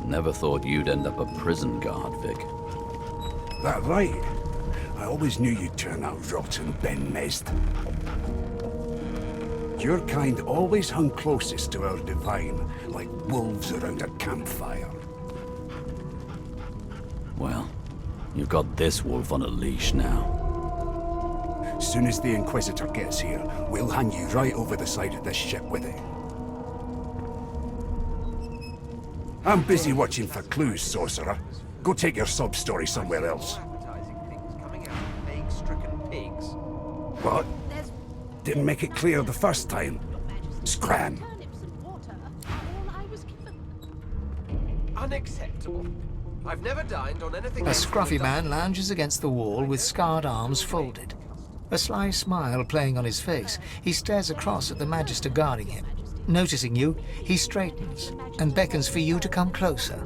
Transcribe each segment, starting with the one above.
Never thought you'd end up a prison guard, Vic. That right? I always knew you'd turn out rotten, Ben Mezd. Your kind always hung closest to our Divine, like wolves around a campfire. Well, you've got this wolf on a leash now. Soon as the Inquisitor gets here, we'll hang you right over the side of this ship with it. I'm busy watching for clues, sorcerer. Go take your sub-story somewhere else. What? Didn't make it clear the first time. Scram. Unacceptable. I've never dined on anything. A scruffy man lounges against the wall with scarred arms folded. A sly smile playing on his face, he stares across at the Magister guarding him. Noticing you, he straightens and beckons for you to come closer.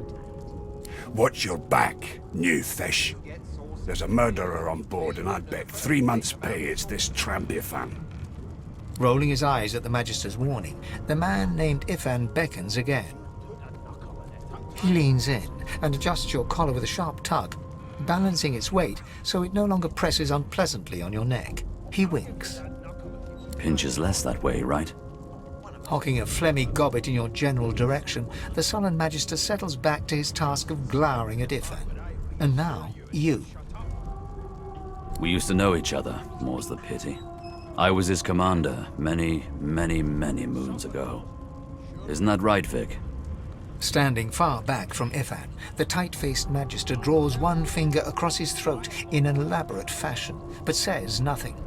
Watch your back, new fish. There's a murderer on board, and I'd bet 3 months' pay it's this tramp Ifan. Rolling his eyes at the Magister's warning, the man named Ifan beckons again. He leans in and adjusts your collar with a sharp tug, balancing its weight so it no longer presses unpleasantly on your neck. He winks. Pinches less that way, right? Hocking a phlegmy gobbet in your general direction, the sullen Magister settles back to his task of glowering at Ifan. And now, you. We used to know each other, more's the pity. I was his commander many, many, many moons ago. Isn't that right, Vic? Standing far back from Ifan, the tight-faced Magister draws one finger across his throat in an elaborate fashion, but says nothing.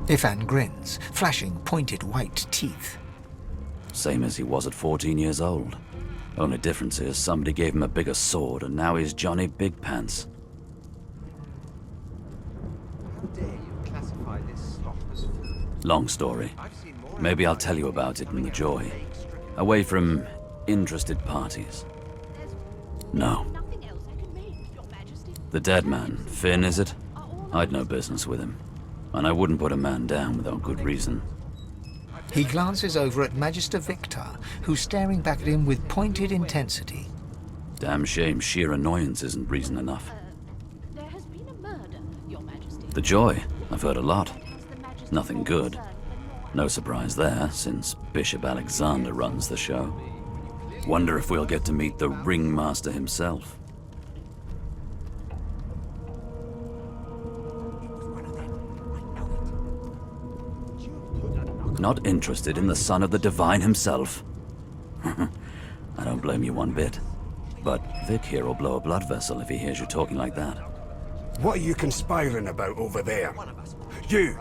Ifan grins, flashing pointed white teeth. Same as he was at 14 years old. Only difference is somebody gave him a bigger sword and now he's Johnny Big Pants. How dare you classify this slop as food? Long story. Maybe I'll tell you about it in the Joy. Away from interested parties. No. The dead man, Fane, is it? I'd no business with him. And I wouldn't put a man down without good reason. He glances over at Magister Victor, who's staring back at him with pointed intensity. Damn shame sheer annoyance isn't reason enough. There has been a murder, Your Majesty. The Joy, I've heard a lot. Nothing good. No surprise there, since Bishop Alexander runs the show. Wonder if we'll get to meet the ringmaster himself. Not interested in the son of the Divine himself? I don't blame you one bit. But Vic here will blow a blood vessel if he hears you talking like that. What are you conspiring about over there? You,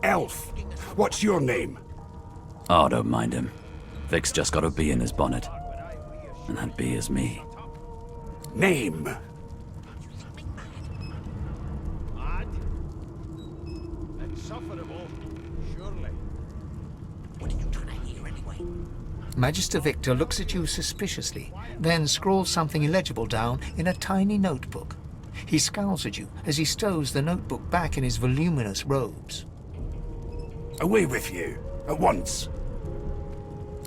elf. What's your name? Oh, don't mind him. Vic's just got a bee in his bonnet. And that bee is me. Name? Mad? Insufferable, surely. What are you trying to hear anyway? Magister Victor looks at you suspiciously, then scrawls something illegible down in a tiny notebook. He scowls at you as he stows the notebook back in his voluminous robes. Away with you, at once.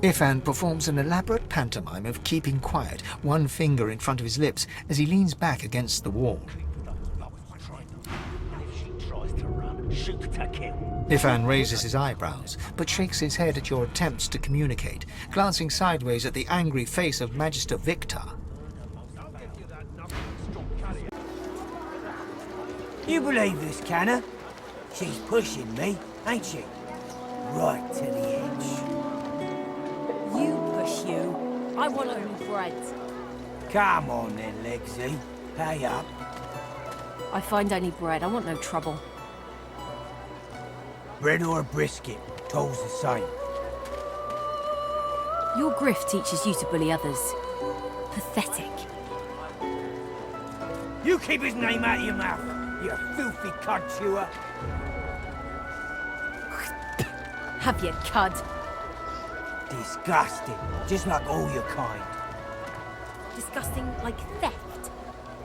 Ifan performs an elaborate pantomime of keeping quiet, one finger in front of his lips as he leans back against the wall. If she tries to run, shoot to kill. Ifan raises his eyebrows, but shakes his head at your attempts to communicate, glancing sideways at the angry face of Magister Victor. You believe this, Canna? She's pushing me, ain't she? Right to the edge. You push you. I want only bread. Come on then, Lexi. Pay up. I find only bread. I want no trouble. Bread or a brisket, toll's the same. Your grift teaches you to bully others. Pathetic. You keep his name out of your mouth, you filthy cud chewer. Have you, cud? Disgusting, just like all your kind. Disgusting like theft?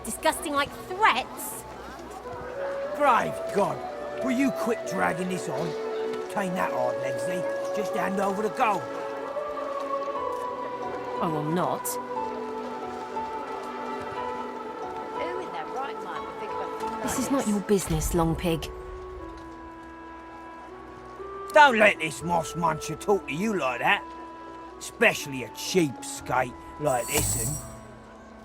Disgusting like threats? Brave God, will you quit dragging this on? Tain't that hard, Lexi. Just hand over the gold. I will not. This is not your business, Long Pig. Don't let this moss muncher talk to you like that. Especially a cheapskate like this one.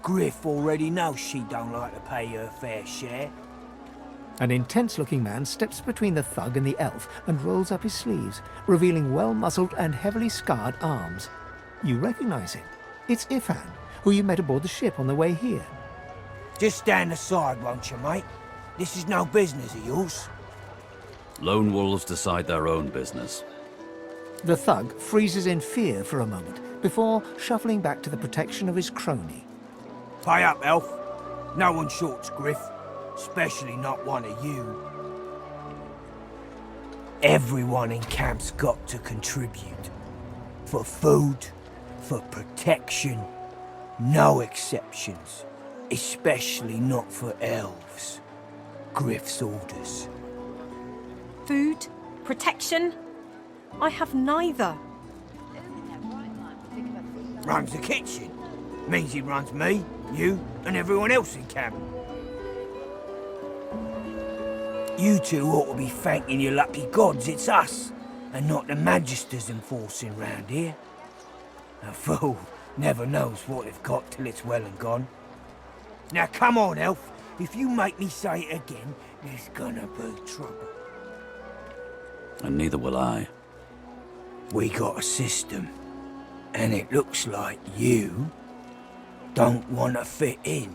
Griff already knows she don't like to pay her fair share. An intense-looking man steps between the thug and the elf and rolls up his sleeves, revealing well-muscled and heavily scarred arms. You recognize him. It's Ifan, who you met aboard the ship on the way here. Just stand aside, won't you, mate? This is no business of yours. Lone wolves decide their own business. The thug freezes in fear for a moment, before shuffling back to the protection of his crony. Pay up, elf. No one shorts Griff. Especially not one of you. Everyone in camp's got to contribute. For food, for protection, no exceptions. Especially not for elves. Griff's orders. Food? Protection? I have neither. Runs the kitchen. Means he runs me, you, and everyone else in camp. You two ought to be thanking your lucky gods it's us, and not the Magisters enforcing round here. A fool never knows what they've got till it's well and gone. Now come on, elf. If you make me say it again, there's gonna be trouble. And neither will I. We got a system, and it looks like you don't want to fit in.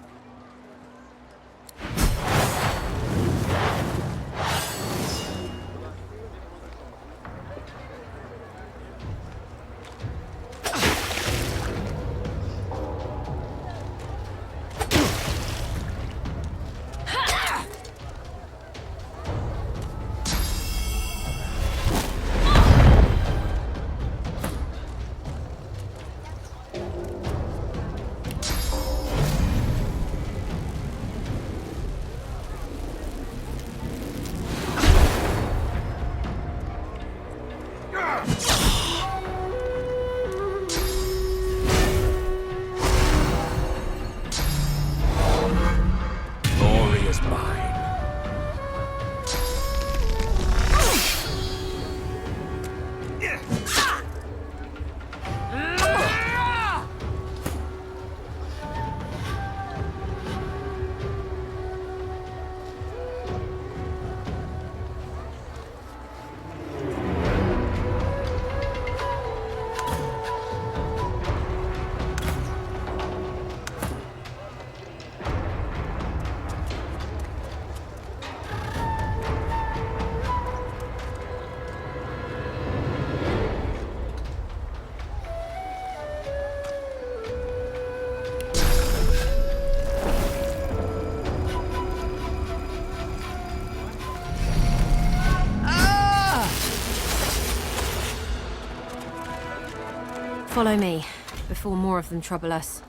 Follow me, before more of them trouble us.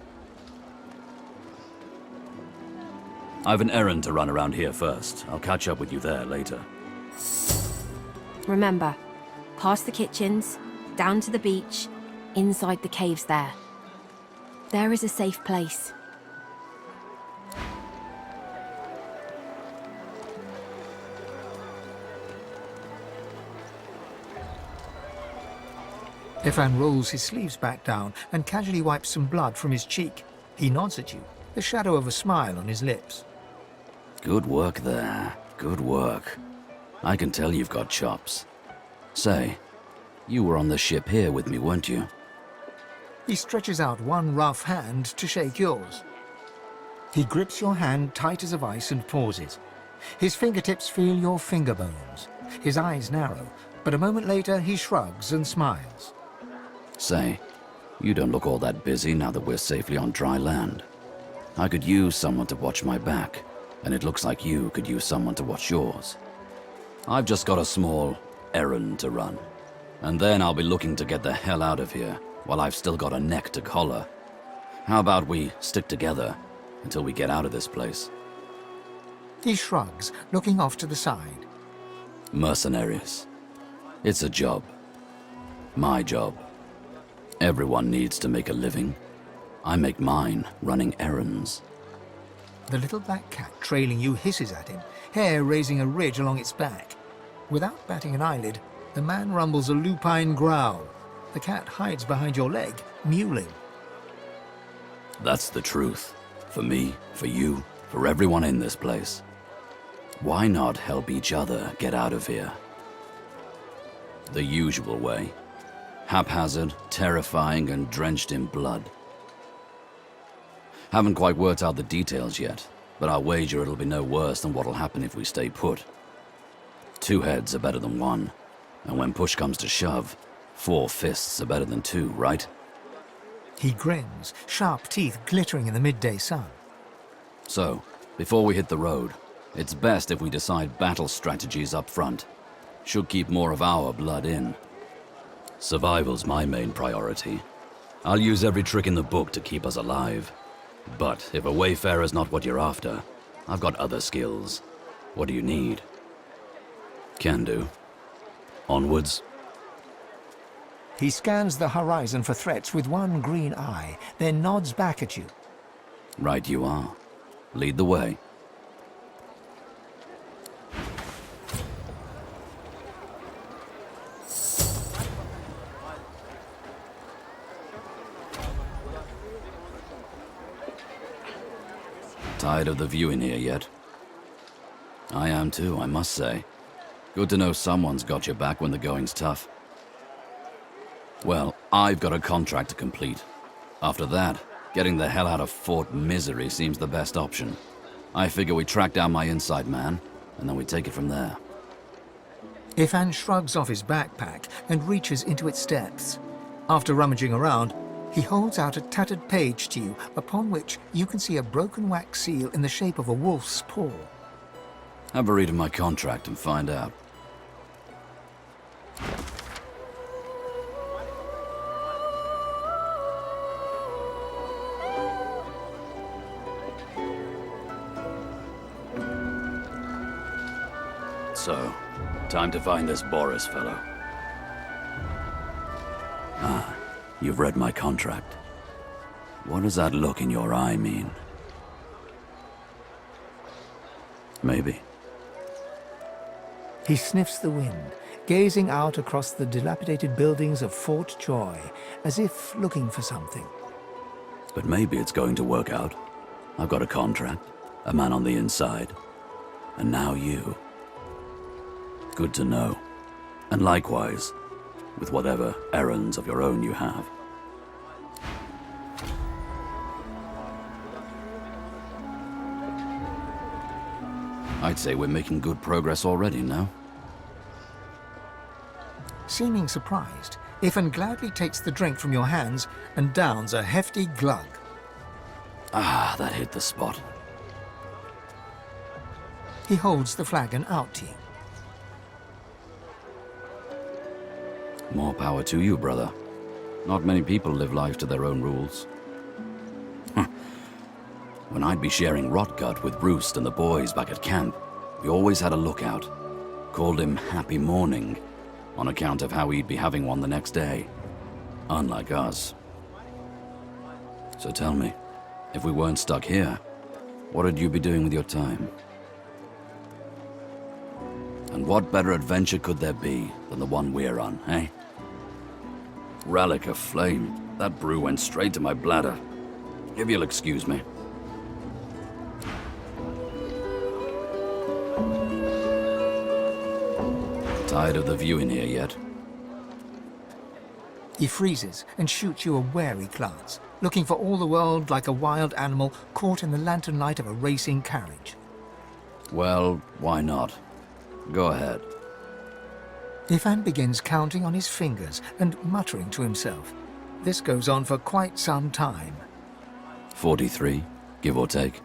I've an errand to run around here first. I'll catch up with you there later. Remember, past the kitchens, down to the beach, inside the caves there. There is a safe place. Ifan rolls his sleeves back down and casually wipes some blood from his cheek. He nods at you, the shadow of a smile on his lips. Good work there. Good work. I can tell you've got chops. Say, you were on the ship here with me, weren't you? He stretches out one rough hand to shake yours. He grips your hand tight as a vice and pauses. His fingertips feel your finger bones. His eyes narrow, but a moment later he shrugs and smiles. Say, you don't look all that busy now that we're safely on dry land. I could use someone to watch my back, and it looks like you could use someone to watch yours. I've just got a small errand to run, and then I'll be looking to get the hell out of here while I've still got a neck to collar. How about we stick together until we get out of this place? He shrugs, looking off to the side. Mercenaries. It's a job. My job. Everyone needs to make a living. I make mine running errands. The little black cat trailing you hisses at him, hair raising a ridge along its back. Without batting an eyelid, the man rumbles a lupine growl. The cat hides behind your leg, mewling. That's the truth. For me, for you, for everyone in this place. Why not help each other get out of here? The usual way. Haphazard, terrifying, and drenched in blood. Haven't quite worked out the details yet, but I'll wager it'll be no worse than what'll happen if we stay put. 2 heads are better than 1, and when push comes to shove, 4 fists are better than 2, right? He grins, sharp teeth glittering in the midday sun. So, before we hit the road, it's best if we decide battle strategies up front. Should keep more of our blood in. Survival's my main priority. I'll use every trick in the book to keep us alive. But if a wayfarer's not what you're after, I've got other skills. What do you need? Can do. Onwards. He scans the horizon for threats with one green eye, then nods back at you. Right you are. Lead the way. Tired of the view in here yet? I am too, I must say. Good to know someone's got your back when the going's tough. Well, I've got a contract to complete. After that, getting the hell out of Fort Misery seems the best option. I figure we track down my inside man, and then we take it from there. Ifan shrugs off his backpack and reaches into its depths. After rummaging around, he holds out a tattered page to you, upon which you can see a broken wax seal in the shape of a wolf's paw. Have a read of my contract and find out. So, time to find this Boris fellow. Ah, you've read my contract. What does that look in your eye mean? Maybe. He sniffs the wind, gazing out across the dilapidated buildings of Fort Joy, as if looking for something. But maybe it's going to work out. I've got a contract, a man on the inside, and now you. Good to know. And likewise, with whatever errands of your own you have. I'd say we're making good progress already, no? Seeming surprised, Ifan gladly takes the drink from your hands and downs a hefty glug. Ah, that hit the spot. He holds the flagon out to you. More power to you, brother. Not many people live life to their own rules. When I'd be sharing Rotgut with Roost and the boys back at camp, we always had a lookout. Called him Happy Morning, on account of how he'd be having one the next day. Unlike us. So tell me, if we weren't stuck here, what would you be doing with your time? And what better adventure could there be than the one we're on, eh? Relic of flame. That brew went straight to my bladder. If you'll excuse me. Tired of the view in here yet? He freezes and shoots you a wary glance, looking for all the world like a wild animal caught in the lantern light of a racing carriage. Well, why not? Go ahead. Ifan begins counting on his fingers and muttering to himself. This goes on for quite some time. 43, give or take.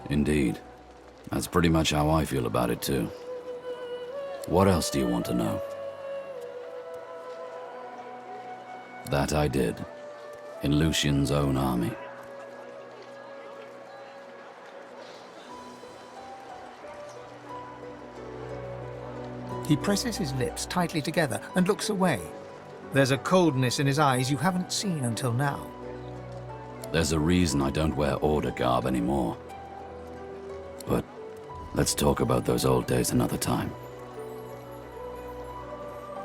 Indeed. That's pretty much how I feel about it, too. What else do you want to know? That I did. In Lucian's own army. He presses his lips tightly together and looks away. There's a coldness in his eyes you haven't seen until now. There's a reason I don't wear order garb anymore. But let's talk about those old days another time.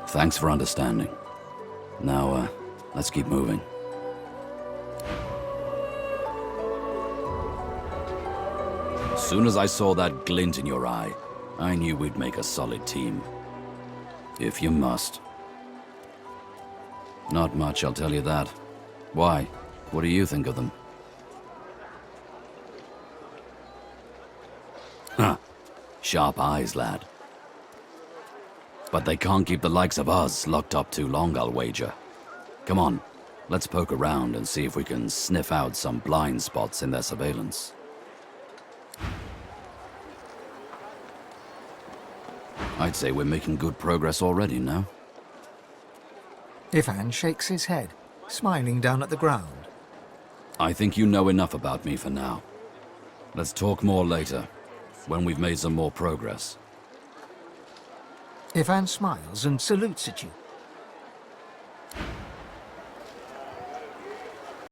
Thanks for understanding. Now, let's keep moving. As soon as I saw that glint in your eye, I knew we'd make a solid team. If you must. Not much, I'll tell you that. Why? What do you think of them? Huh. Sharp eyes, lad. But they can't keep the likes of us locked up too long, I'll wager. Come on, let's poke around and see if we can sniff out some blind spots in their surveillance. I'd say we're making good progress already, no? Ifan shakes his head, smiling down at the ground. I think you know enough about me for now. Let's talk more later, when we've made some more progress. Ifan smiles and salutes at you,